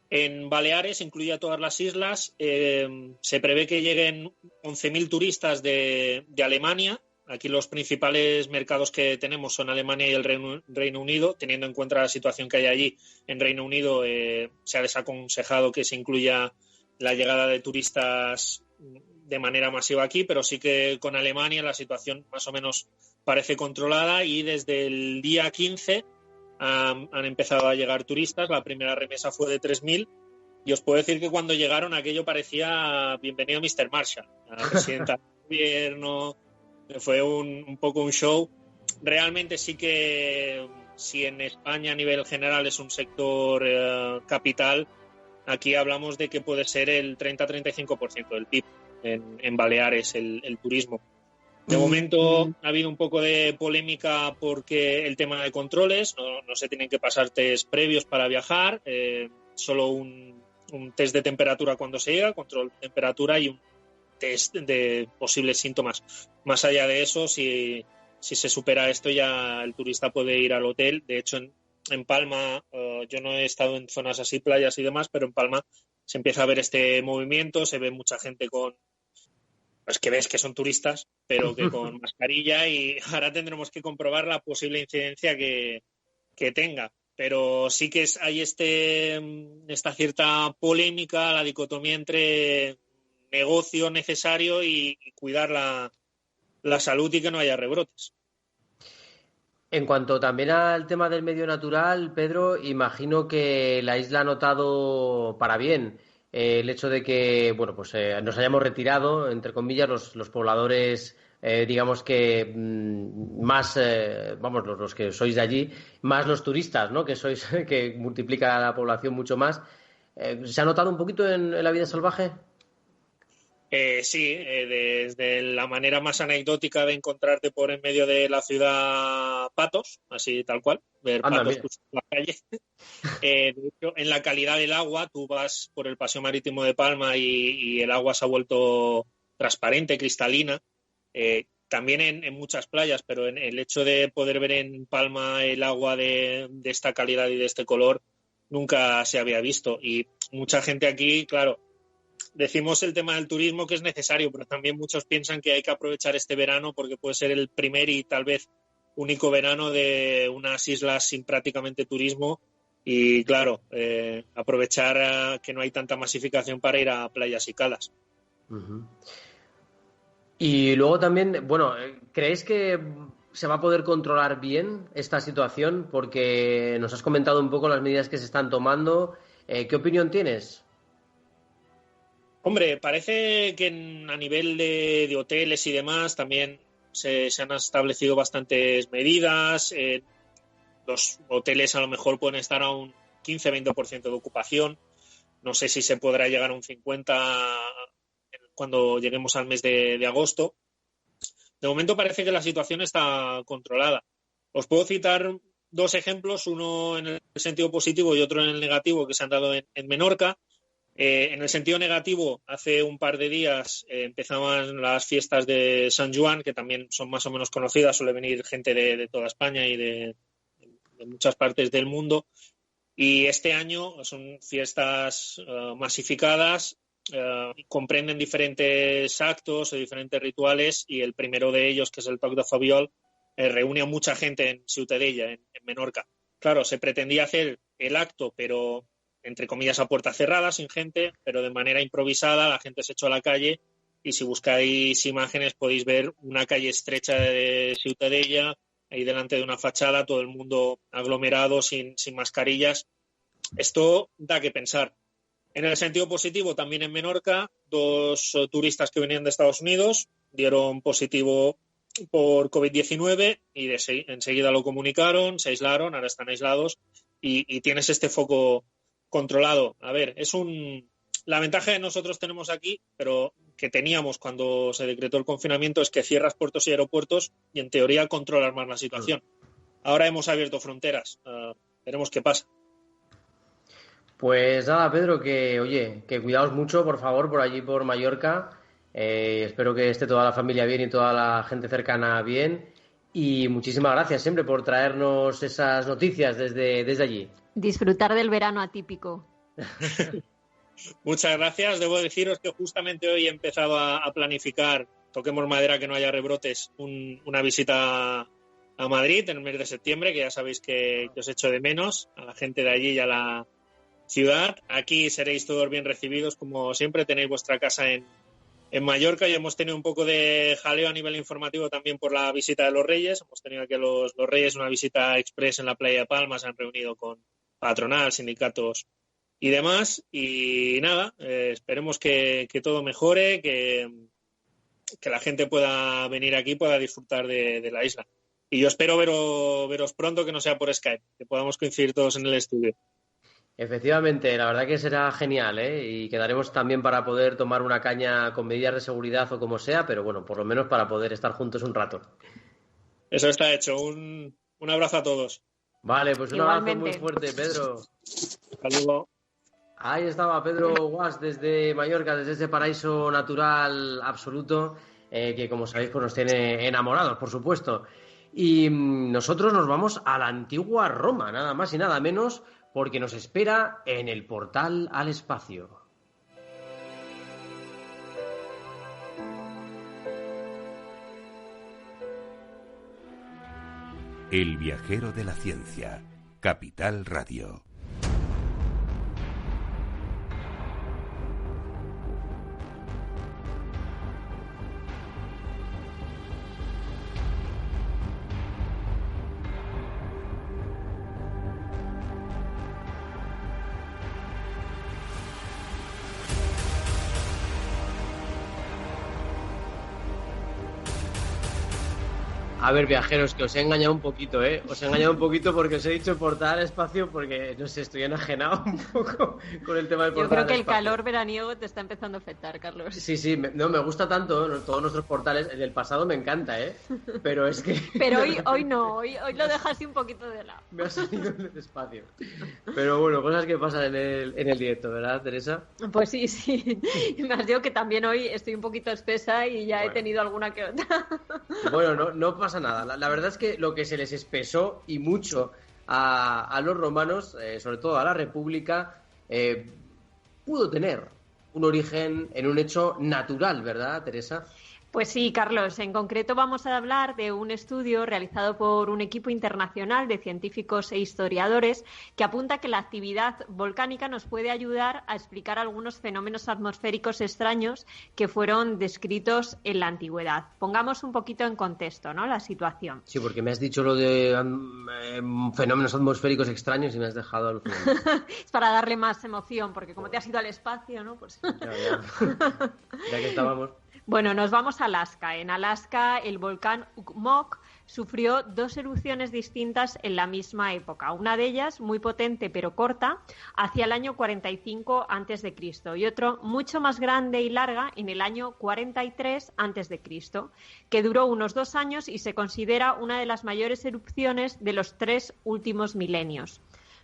F: en Baleares, incluye a todas las islas. Se prevé que lleguen 11.000 turistas de Alemania. Aquí los principales mercados que tenemos son Alemania y el Reino Unido. Teniendo en cuenta la situación que hay allí en Reino Unido, se ha desaconsejado que se incluya la llegada de turistas de manera masiva aquí, pero sí que con Alemania la situación más o menos parece controlada, y desde el día 15 han empezado a llegar turistas. La primera remesa fue de 3.000, y os puedo decir que cuando llegaron aquello parecía bienvenido Mr. Marshall, la presidenta del gobierno. Fue un poco un show. Realmente sí que, si en España a nivel general es un sector capital, aquí hablamos de que puede ser el 30-35% del PIB en Baleares, el turismo. De momento ha habido un poco de polémica porque el tema de controles, no se tienen que pasar test previos para viajar, solo un test de temperatura cuando se llega, control de temperatura, y un test de posibles síntomas. Más allá de eso, si se supera esto, ya el turista puede ir al hotel. De hecho, en Palma, yo no he estado en zonas así, playas y demás, pero en Palma se empieza a ver este movimiento, se ve mucha gente pues que ves que son turistas, pero que con mascarilla, y ahora tendremos que comprobar la posible incidencia que tenga. Pero sí que hay esta cierta polémica, la dicotomía entre negocio necesario y cuidar la salud y que no haya rebrotes.
B: En cuanto también al tema del medio natural, Pedro, imagino que la isla ha notado para bien el hecho de que, bueno, pues nos hayamos retirado, entre comillas, los pobladores, digamos que más, vamos, los que sois de allí, más los turistas, ¿no? Que sois, que multiplica la población mucho más. ¿Se ha notado un poquito en la vida salvaje?
F: Sí, desde la manera más anecdótica de encontrarte por en medio de la ciudad patos, así tal cual, ver patos en la calle. De hecho, en la calidad del agua, tú vas por el paseo marítimo de Palma y el agua se ha vuelto transparente, cristalina. También en muchas playas, pero en el hecho de poder ver en Palma el agua de esta calidad y de este color nunca se había visto. Y mucha gente aquí, claro, decimos el tema del turismo que es necesario, pero también muchos piensan que hay que aprovechar este verano porque puede ser el primer y tal vez único verano de unas islas sin prácticamente turismo y claro, aprovechar que no hay tanta masificación para ir a playas y calas.
B: Uh-huh. Y luego también, bueno, ¿creéis que se va a poder controlar bien esta situación? Porque nos has comentado un poco las medidas que se están tomando. ¿Qué opinión tienes?
F: Hombre, parece que a nivel de hoteles y demás también se han establecido bastantes medidas. Los hoteles a lo mejor pueden estar a un 15-20% de ocupación. No sé si se podrá llegar a un 50% cuando lleguemos al mes de agosto. De momento parece que la situación está controlada. Os puedo citar 2 ejemplos, uno en el sentido positivo y otro en el negativo, que se han dado en Menorca. En el sentido negativo, hace un par de días empezaban las fiestas de San Juan, que también son más o menos conocidas, suele venir gente de toda España y de muchas partes del mundo. Y este año son fiestas masificadas, comprenden diferentes actos o diferentes rituales, y el primero de ellos, que es el Toc de Fabiol, reúne a mucha gente en Ciutadella, en Menorca. Claro, se pretendía hacer el acto, pero entre comillas a puerta cerrada, sin gente, pero de manera improvisada. La gente se echó a la calle y si buscáis imágenes podéis ver una calle estrecha de Ciutadella, ahí delante de una fachada, todo el mundo aglomerado, sin mascarillas. Esto da que pensar. En el sentido positivo, también en Menorca, 2 turistas que venían de Estados Unidos dieron positivo por COVID-19 y enseguida lo comunicaron, se aislaron, ahora están aislados y tienes este foco controlado. A ver, la ventaja que nosotros tenemos aquí, pero que teníamos cuando se decretó el confinamiento, es que cierras puertos y aeropuertos y en teoría controlas más la situación. Ahora hemos abierto fronteras. Veremos qué pasa.
B: Pues nada, Pedro, que cuidaos mucho, por favor, por allí por Mallorca. Espero que esté toda la familia bien y toda la gente cercana bien. Y muchísimas gracias siempre por traernos esas noticias desde allí.
C: Disfrutar del verano atípico.
F: Muchas gracias. Debo deciros que justamente hoy he empezado a planificar, toquemos madera que no haya rebrotes, una visita a Madrid en el mes de septiembre, que ya sabéis que os echo de menos, a la gente de allí y a la ciudad. Aquí seréis todos bien recibidos, como siempre. Tenéis vuestra casa en Mallorca y hemos tenido un poco de jaleo a nivel informativo también por la visita de los Reyes. Hemos tenido aquí a los Reyes una visita express en la playa de Palma, se han reunido con patronal, sindicatos y demás. Y nada, esperemos que todo mejore, que la gente pueda venir aquí, pueda disfrutar de la isla. Y yo espero veros pronto, que no sea por Skype, que podamos coincidir todos en el estudio.
B: Efectivamente, la verdad que será genial, ¿eh? Y quedaremos también para poder tomar una caña con medidas de seguridad o como sea, pero bueno, por lo menos para poder estar juntos un rato.
F: Eso está hecho. Un abrazo a todos.
B: Vale, pues un abrazo muy fuerte, Pedro.
F: Hasta luego.
B: Ahí estaba Pedro Guas desde Mallorca, desde ese paraíso natural absoluto, que como sabéis pues nos tiene enamorados, por supuesto. Y nosotros nos vamos a la antigua Roma, nada más y nada menos, porque nos espera en el portal al espacio.
A: El viajero de la ciencia, Capital Radio.
B: A ver, viajeros, que os he engañado un poquito, ¿eh? Os he engañado un poquito porque os he dicho portal al espacio porque, no sé, estoy enajenado un poco con el tema del portal al espacio.
C: Yo creo que el calor veraniego te está empezando a afectar, Carlos.
B: Sí, me gusta tanto, todos nuestros portales. El del pasado me encanta, ¿eh? Pero es que...
C: Pero hoy no, hoy lo dejas así un poquito de lado.
B: Me ha salido en el espacio. Pero bueno, cosas que pasan en el directo, ¿verdad, Teresa?
C: Pues sí. Más digo que también hoy estoy un poquito espesa y ya he tenido alguna que otra.
B: Bueno, no pasa nada. La verdad es que lo que se les espesó y mucho a los romanos, sobre todo a la República, pudo tener un origen en un hecho natural, ¿verdad, Teresa?
C: Pues sí, Carlos. En concreto vamos a hablar de un estudio realizado por un equipo internacional de científicos e historiadores que apunta que la actividad volcánica nos puede ayudar a explicar algunos fenómenos atmosféricos extraños que fueron descritos en la antigüedad. Pongamos un poquito en contexto, ¿no?, la situación.
B: Sí, porque me has dicho lo de fenómenos atmosféricos extraños y me has dejado alucinando.
C: Es para darle más emoción, porque como te has ido al espacio, ¿no? Pues...
B: Ya que estábamos...
C: Bueno, nos vamos a Alaska. En Alaska, el volcán Ukmok sufrió 2 erupciones distintas en la misma época. Una de ellas, muy potente pero corta, hacia el año 45 a.C. y otro mucho más grande y larga en el año 43 a.C., que duró unos 2 años y se considera una de las mayores erupciones de los 3 últimos milenios.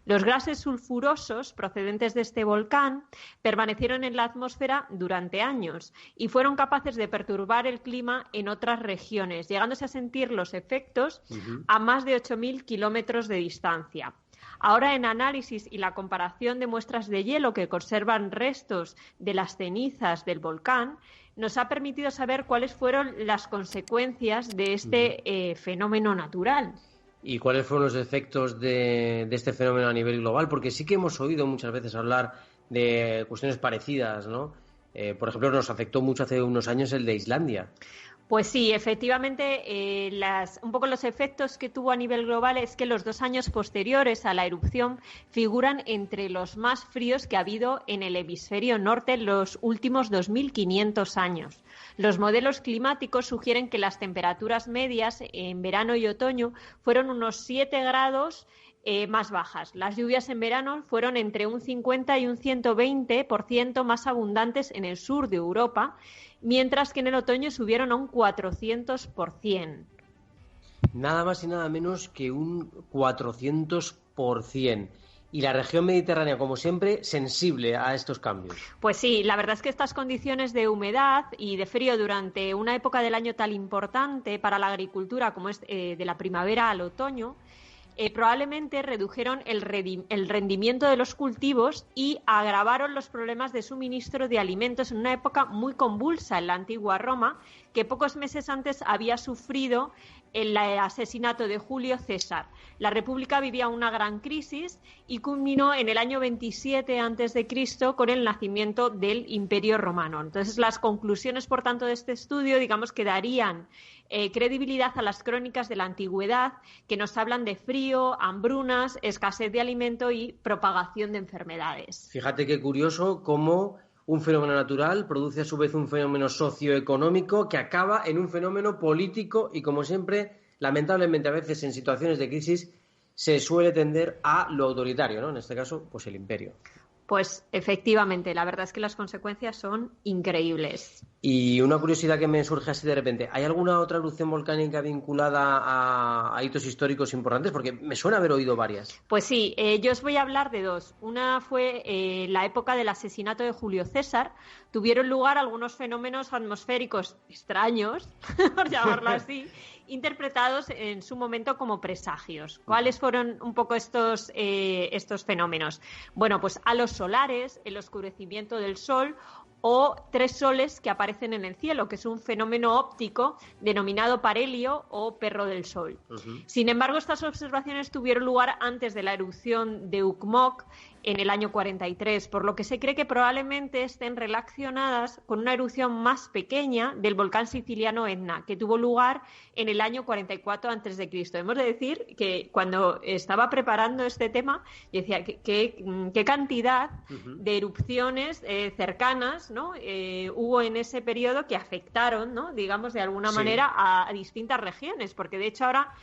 C: Los gases sulfurosos procedentes de este volcán permanecieron en la atmósfera durante años y fueron capaces de perturbar el clima en otras regiones, llegándose a sentir los efectos a más de 8.000 kilómetros de distancia. Ahora, en análisis y la comparación de muestras de hielo que conservan restos de las cenizas del volcán, nos ha permitido saber cuáles fueron las consecuencias de este fenómeno natural.
B: ¿Y cuáles fueron los efectos de este fenómeno a nivel global? Porque sí que hemos oído muchas veces hablar de cuestiones parecidas, ¿no? Por ejemplo, nos afectó mucho hace unos años el de Islandia.
C: Pues sí, efectivamente, un poco los efectos que tuvo a nivel global es que los 2 años posteriores a la erupción figuran entre los más fríos que ha habido en el hemisferio norte en los últimos 2.500 años. Los modelos climáticos sugieren que las temperaturas medias en verano y otoño fueron unos 7 grados más bajas. Las lluvias en verano fueron entre un 50 y un 120% más abundantes en el sur de Europa, mientras que en el otoño subieron a un 400%.
B: Nada más y nada menos que un 400%. Y la región mediterránea, como siempre, sensible a estos cambios.
C: Pues sí, la verdad es que estas condiciones de humedad y de frío durante una época del año tan importante para la agricultura como es de la primavera al otoño, probablemente redujeron el rendimiento de los cultivos y agravaron los problemas de suministro de alimentos en una época muy convulsa en la antigua Roma, que pocos meses antes había sufrido el asesinato de Julio César. La República vivía una gran crisis y culminó en el año 27 a.C. con el nacimiento del Imperio Romano. Entonces, las conclusiones, por tanto, de este estudio, digamos que darían credibilidad a las crónicas de la antigüedad que nos hablan de frío, hambrunas, escasez de alimento y propagación de enfermedades.
B: Fíjate qué curioso cómo un fenómeno natural produce a su vez un fenómeno socioeconómico que acaba en un fenómeno político y, como siempre, lamentablemente a veces en situaciones de crisis se suele tender a lo autoritario, ¿no? En este caso, pues el imperio.
C: Pues efectivamente, la verdad es que las consecuencias son increíbles.
B: Y una curiosidad que me surge así de repente, ¿hay alguna otra erupción volcánica vinculada a hitos históricos importantes? Porque me suena haber oído varias.
C: Pues sí, yo os voy a hablar de 2. Una fue la época del asesinato de Julio César. Tuvieron lugar algunos fenómenos atmosféricos extraños, por llamarlo así, interpretados en su momento como presagios. ¿Cuáles fueron un poco estos fenómenos? Bueno, pues halos solares, el oscurecimiento del sol o 3 soles que aparecen en el cielo, que es un fenómeno óptico denominado parhelio o perro del sol. Sin embargo, estas observaciones tuvieron lugar antes de la erupción de Ukmok en el año 43, por lo que se cree que probablemente estén relacionadas con una erupción más pequeña del volcán siciliano Etna, que tuvo lugar en el año 44 a.C. Hemos de decir que cuando estaba preparando este tema, yo decía qué cantidad de erupciones cercanas, ¿no? Hubo en ese periodo que afectaron, ¿no? digamos, de alguna manera a distintas regiones, porque de hecho ahora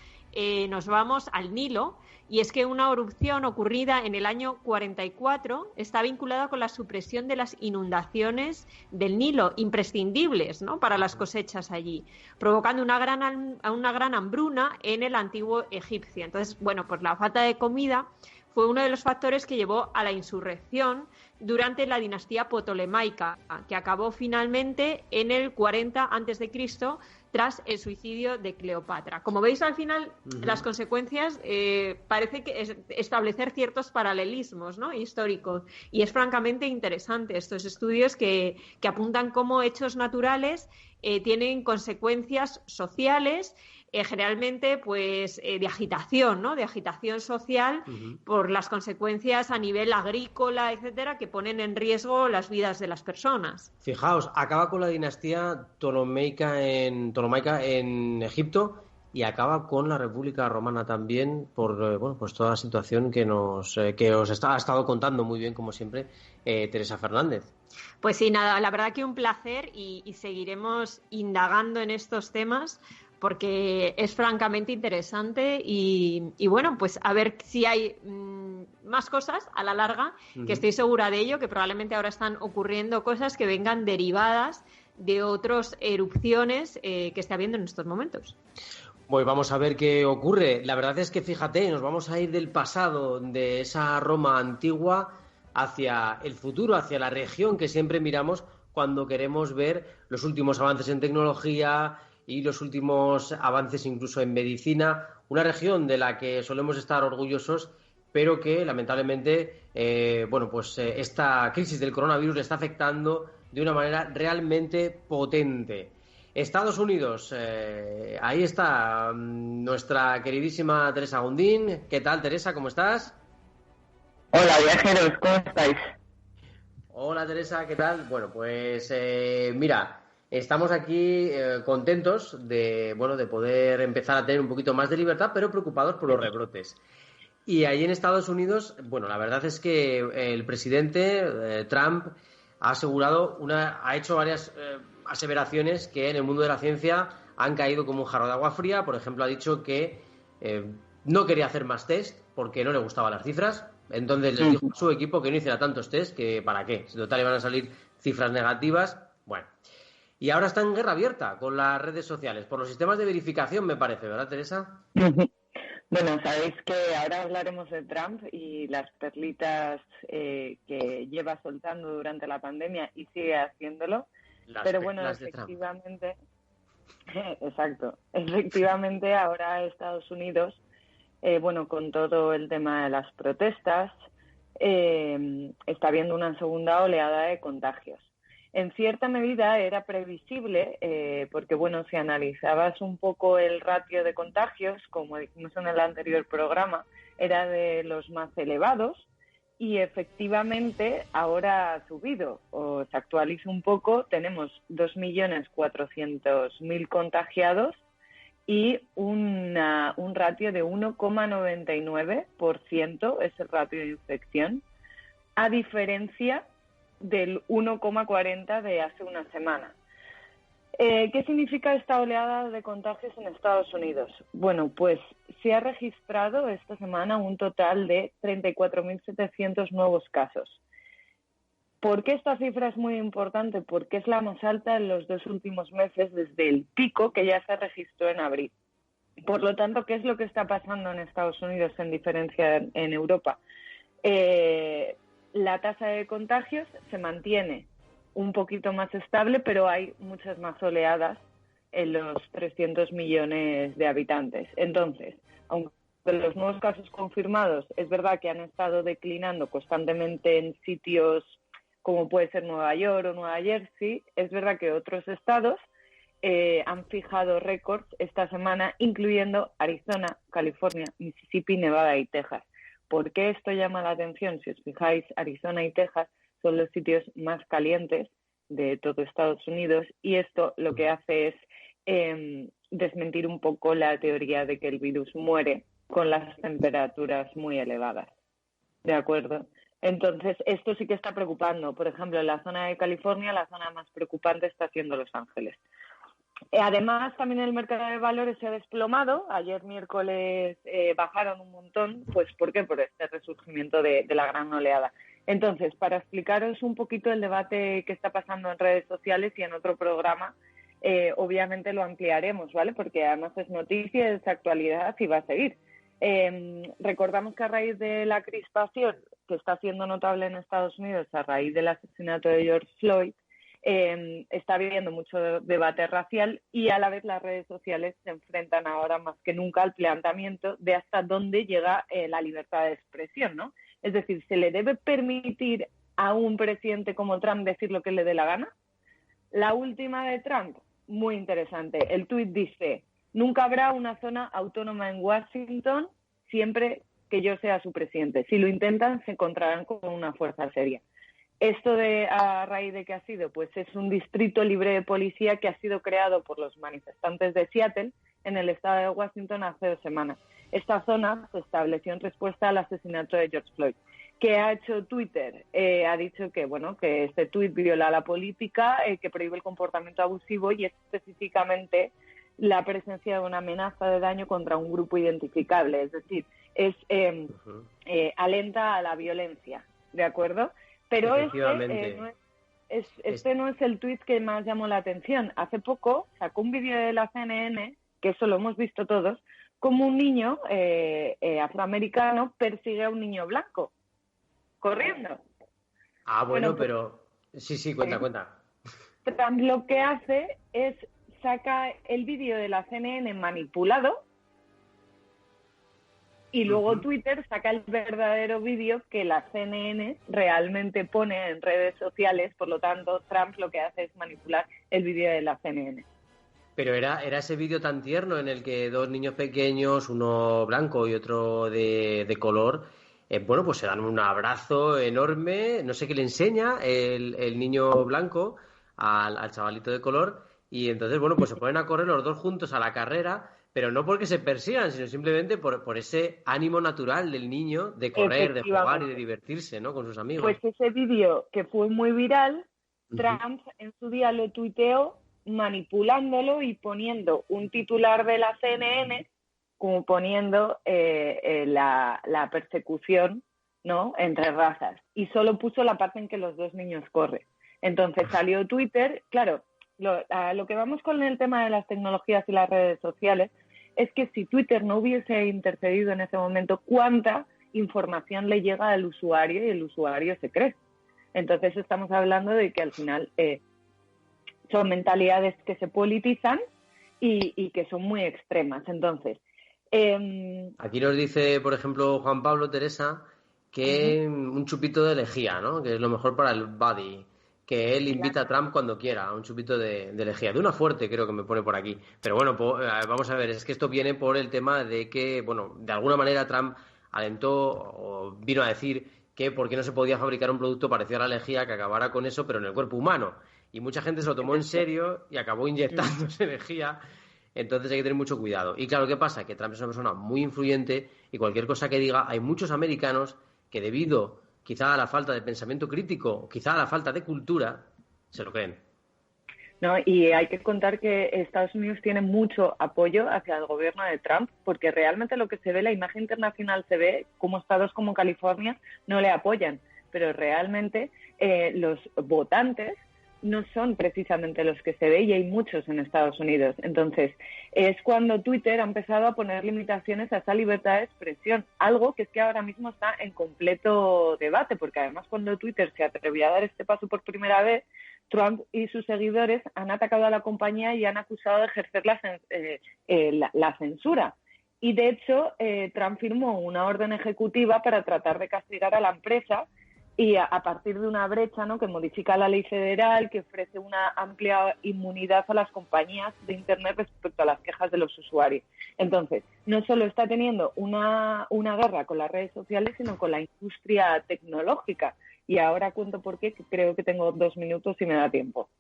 C: nos vamos al Nilo, y es que una erupción ocurrida en el año 44 está vinculada con la supresión de las inundaciones del Nilo, imprescindibles, ¿no? para las cosechas allí, provocando una gran hambruna en el antiguo Egipcio. Entonces, bueno, pues la falta de comida fue uno de los factores que llevó a la insurrección durante la dinastía ptolemaica, que acabó finalmente en el 40 a.C., tras el suicidio de Cleopatra. Como veis, al final, las consecuencias parece que establecer ciertos paralelismos, ¿no? históricos. Y es francamente interesante estos estudios que apuntan cómo hechos naturales tienen consecuencias sociales, generalmente pues de agitación, ¿no? de agitación social por las consecuencias a nivel agrícola, etcétera, que ponen en riesgo las vidas de las personas.
B: Fijaos, acaba con la dinastía ptolemaica en Egipto y acaba con la República Romana también por pues toda la situación que os ha estado contando muy bien, como siempre, Teresa Fernández.
C: Pues sí, nada, la verdad que un placer y seguiremos indagando en estos temas porque es francamente interesante y bueno, pues a ver si hay más cosas a la larga, que estoy segura de ello, que probablemente ahora están ocurriendo cosas que vengan derivadas de otras erupciones que está habiendo en estos momentos.
B: Pues vamos a ver qué ocurre. La verdad es que, fíjate, nos vamos a ir del pasado, de esa Roma antigua, hacia el futuro, hacia la región que siempre miramos cuando queremos ver los últimos avances en tecnología y los últimos avances incluso en medicina, una región de la que solemos estar orgullosos, pero que lamentablemente esta crisis del coronavirus le está afectando de una manera realmente potente. Estados Unidos, ahí está nuestra queridísima Teresa Gundín. ¿Qué tal, Teresa? ¿Cómo estás?
G: Hola, viajeros, ¿cómo estáis?
B: Hola, Teresa, ¿qué tal? Bueno, pues mira, estamos aquí contentos de poder empezar a tener un poquito más de libertad, pero preocupados por los rebrotes. Y ahí en Estados Unidos, bueno, la verdad es que el presidente Trump ha hecho varias aseveraciones que en el mundo de la ciencia han caído como un jarro de agua fría. Por ejemplo, ha dicho que no quería hacer más test porque no le gustaban las cifras. Entonces les dijo a su equipo que no hiciera tantos test, que para qué, si total iban a salir cifras negativas. Bueno, y ahora está en guerra abierta con las redes sociales, por los sistemas de verificación, me parece, ¿verdad, Teresa?
G: Bueno, sabéis que ahora hablaremos de Trump y las perlitas que lleva soltando durante la pandemia y sigue haciéndolo. Pero bueno, efectivamente, exacto, efectivamente ahora Estados Unidos, con todo el tema de las protestas, está habiendo una segunda oleada de contagios. En cierta medida era previsible, porque si analizabas un poco el ratio de contagios, como dijimos en el anterior programa, era de los más elevados y efectivamente ahora ha subido, o se actualiza un poco, tenemos 2.400.000 contagiados y un ratio de 1,99% es el ratio de infección, a diferencia del 1,40 de hace una semana. ¿Qué significa esta oleada de contagios en Estados Unidos? Bueno, pues se ha registrado esta semana un total de 34.700 nuevos casos. ¿Por qué esta cifra es muy importante? Porque es la más alta en los 2 últimos meses desde el pico que ya se registró en abril. Por lo tanto, ¿qué es lo que está pasando en Estados Unidos en diferencia en Europa? La tasa de contagios se mantiene un poquito más estable, pero hay muchas más oleadas en los 300 millones de habitantes. Entonces, aunque los nuevos casos confirmados es verdad que han estado declinando constantemente en sitios como puede ser Nueva York o Nueva Jersey, es verdad que otros estados han fijado récords esta semana, incluyendo Arizona, California, Mississippi, Nevada y Texas. ¿Por qué esto llama la atención? Si os fijáis, Arizona y Texas son los sitios más calientes de todo Estados Unidos y esto lo que hace es desmentir un poco la teoría de que el virus muere con las temperaturas muy elevadas. ¿De acuerdo? Entonces, esto sí que está preocupando. Por ejemplo, en la zona de California, la zona más preocupante está siendo Los Ángeles. Además, también el mercado de valores se ha desplomado. Ayer miércoles bajaron un montón. Pues, ¿por qué? Por este resurgimiento de la gran oleada. Entonces, para explicaros un poquito el debate que está pasando en redes sociales y en otro programa, obviamente lo ampliaremos, ¿vale? Porque además es noticia, es actualidad y va a seguir. Recordamos que a raíz de la crispación que está siendo notable en Estados Unidos a raíz del asesinato de George Floyd, está habiendo mucho debate racial y a la vez las redes sociales se enfrentan ahora más que nunca al planteamiento de hasta dónde llega la libertad de expresión, ¿no? Es decir, ¿se le debe permitir a un presidente como Trump decir lo que le dé la gana? La última de Trump, muy interesante. El tuit dice: nunca habrá una zona autónoma en Washington siempre que yo sea su presidente. Si lo intentan, se encontrarán con una fuerza seria. Esto a raíz de qué ha sido, pues es un distrito libre de policía que ha sido creado por los manifestantes de Seattle en el estado de Washington hace 2 semanas. Esta zona se estableció en respuesta al asesinato de George Floyd. ¿Qué ha hecho Twitter? Ha dicho que, bueno, que este tuit viola la política, que prohíbe el comportamiento abusivo y específicamente la presencia de una amenaza de daño contra un grupo identificable. Es decir, alenta a la violencia, ¿de acuerdo? Pero este no es el tuit que más llamó la atención. Hace poco sacó un vídeo de la CNN, que eso lo hemos visto todos, como un niño afroamericano persigue a un niño blanco, corriendo.
B: Ah, bueno, pero... Sí, cuenta.
G: Trump lo que hace es saca el vídeo de la CNN manipulado y luego Twitter saca el verdadero vídeo que la CNN realmente pone en redes sociales. Por lo tanto, Trump lo que hace es manipular el vídeo de la CNN.
B: Pero era ese vídeo tan tierno en el que 2 niños pequeños, uno blanco y otro de color, bueno, pues se dan un abrazo enorme. No sé qué le enseña el niño blanco al chavalito de color. Y entonces, bueno, pues se ponen a correr los dos juntos a la carrera, pero no porque se persigan, sino simplemente por ese ánimo natural del niño de correr, de jugar y de divertirse, ¿no? Con sus amigos.
G: Pues ese vídeo que fue muy viral, Trump en su día lo tuiteó manipulándolo y poniendo un titular de la CNN como poniendo la persecución, ¿no?, entre razas. Y solo puso la parte en que los 2 niños corren. Entonces salió Twitter, claro. Lo que vamos con el tema de las tecnologías y las redes sociales es que si Twitter no hubiese intercedido en ese momento, ¿cuánta información le llega al usuario y el usuario se cree? Entonces estamos hablando de que al final son mentalidades que se politizan y que son muy extremas. Entonces,
B: aquí nos dice, por ejemplo, Juan Pablo, Teresa, que un chupito de lejía, ¿no?, que es lo mejor para el body. Que él invita a Trump cuando quiera, a un chupito de lejía. De una fuerte, creo que me pone por aquí. Pero bueno, vamos a ver, es que esto viene por el tema de que, bueno, de alguna manera Trump alentó o vino a decir que por qué no se podía fabricar un producto parecido a la lejía que acabara con eso, pero en el cuerpo humano. Y mucha gente se lo tomó en serio y acabó inyectándose lejía. Entonces hay que tener mucho cuidado. Y claro, ¿qué pasa? Que Trump es una persona muy influyente y cualquier cosa que diga, hay muchos americanos que debido quizá a la falta de pensamiento crítico, quizá a la falta de cultura, se lo creen.
G: No, y hay que contar que Estados Unidos tiene mucho apoyo hacia el gobierno de Trump, porque realmente lo que se ve, la imagen internacional se ve como estados como California no le apoyan, pero realmente los votantes no son precisamente los que se ve y hay muchos en Estados Unidos. Entonces, es cuando Twitter ha empezado a poner limitaciones a esa libertad de expresión, algo que es que ahora mismo está en completo debate, porque además cuando Twitter se atrevió a dar este paso por primera vez, Trump y sus seguidores han atacado a la compañía y han acusado de ejercer la censura. Y de hecho, Trump firmó una orden ejecutiva para tratar de castigar a la empresa y a partir de una brecha, ¿no?, que modifica la ley federal, que ofrece una amplia inmunidad a las compañías de Internet respecto a las quejas de los usuarios. Entonces, no solo está teniendo una guerra con las redes sociales, sino con la industria tecnológica. Y ahora cuento por qué, que creo que tengo 2 minutos y me da tiempo.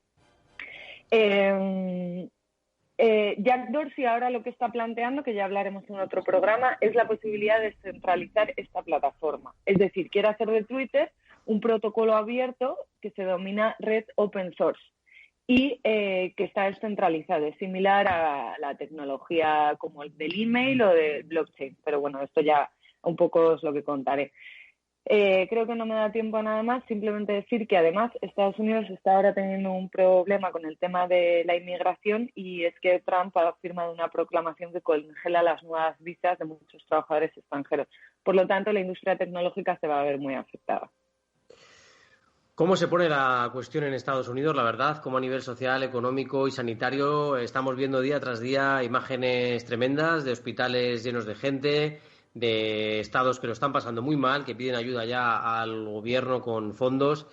G: Jack Dorsey ahora lo que está planteando, que ya hablaremos en otro programa, es la posibilidad de centralizar esta plataforma. Es decir, quiere hacer de Twitter un protocolo abierto que se denomina Red Open Source y que está descentralizado. Es similar a la tecnología como el del email o del blockchain, pero bueno, esto ya un poco es lo que contaré. Creo que no me da tiempo a nada más, simplemente decir que además Estados Unidos está ahora teniendo un problema con el tema de la inmigración, y es que Trump ha firmado una proclamación que congela las nuevas visas de muchos trabajadores extranjeros. Por lo tanto, la industria tecnológica se va a ver muy afectada.
B: ¿Cómo se pone la cuestión en Estados Unidos? La verdad, como a nivel social, económico y sanitario estamos viendo día tras día imágenes tremendas de hospitales llenos de gente, de estados que lo están pasando muy mal, que piden ayuda ya al gobierno con fondos.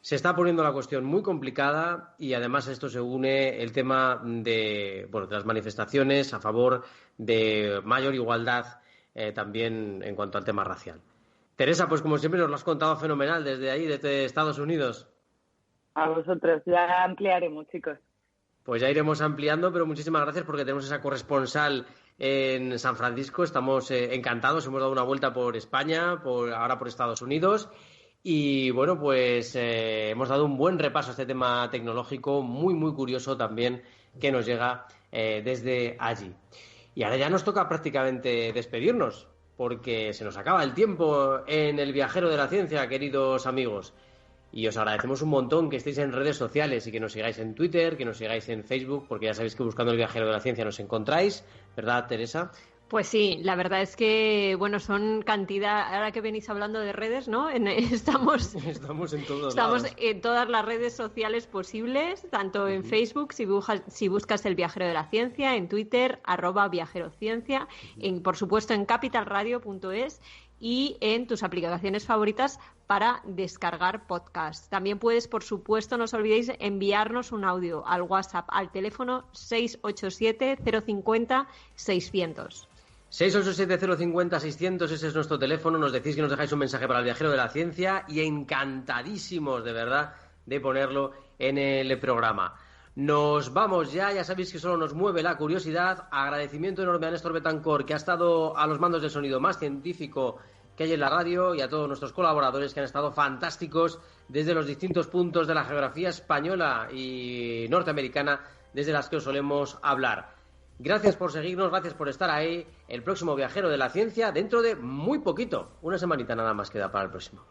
B: Se está poniendo la cuestión muy complicada y además a esto se une el tema de las manifestaciones a favor de mayor igualdad también en cuanto al tema racial. Teresa, pues como siempre nos lo has contado fenomenal desde ahí, desde Estados Unidos.
G: A vosotros, ya ampliaremos, chicos.
B: Pues ya iremos ampliando, pero muchísimas gracias porque tenemos esa corresponsal en San Francisco. Estamos encantados, hemos dado una vuelta por España, ahora por Estados Unidos. Y bueno, pues hemos dado un buen repaso a este tema tecnológico, muy, muy curioso también, que nos llega desde allí. Y ahora ya nos toca prácticamente despedirnos, porque se nos acaba el tiempo en el Viajero de la Ciencia, queridos amigos. Y os agradecemos un montón que estéis en redes sociales y que nos sigáis en Twitter, que nos sigáis en Facebook, porque ya sabéis que buscando el Viajero de la Ciencia nos encontráis, ¿verdad, Teresa?
C: Pues sí, la verdad es que, son cantidad, ahora que venís hablando de redes, ¿no? Estamos
B: en todos
C: Estamos
B: lados.
C: En todas las redes sociales posibles, tanto en Facebook, si buscas el Viajero de la Ciencia, en Twitter, @viajerociencia, por supuesto en capitalradio.es y en tus aplicaciones favoritas para descargar podcasts. También puedes, por supuesto, no os olvidéis enviarnos un audio al WhatsApp al teléfono 687 050 600.
B: 687-050-600, ese es nuestro teléfono. Nos decís que nos dejáis un mensaje para el Viajero de la Ciencia y encantadísimos, de verdad, de ponerlo en el programa. Nos vamos ya sabéis que solo nos mueve la curiosidad. Agradecimiento enorme a Néstor Betancor, que ha estado a los mandos del sonido más científico que hay en la radio, y a todos nuestros colaboradores que han estado fantásticos desde los distintos puntos de la geografía española y norteamericana desde las que os solemos hablar. Gracias por seguirnos, gracias por estar ahí. El próximo Viajero de la Ciencia dentro de muy poquito. Una semanita nada más queda para el próximo.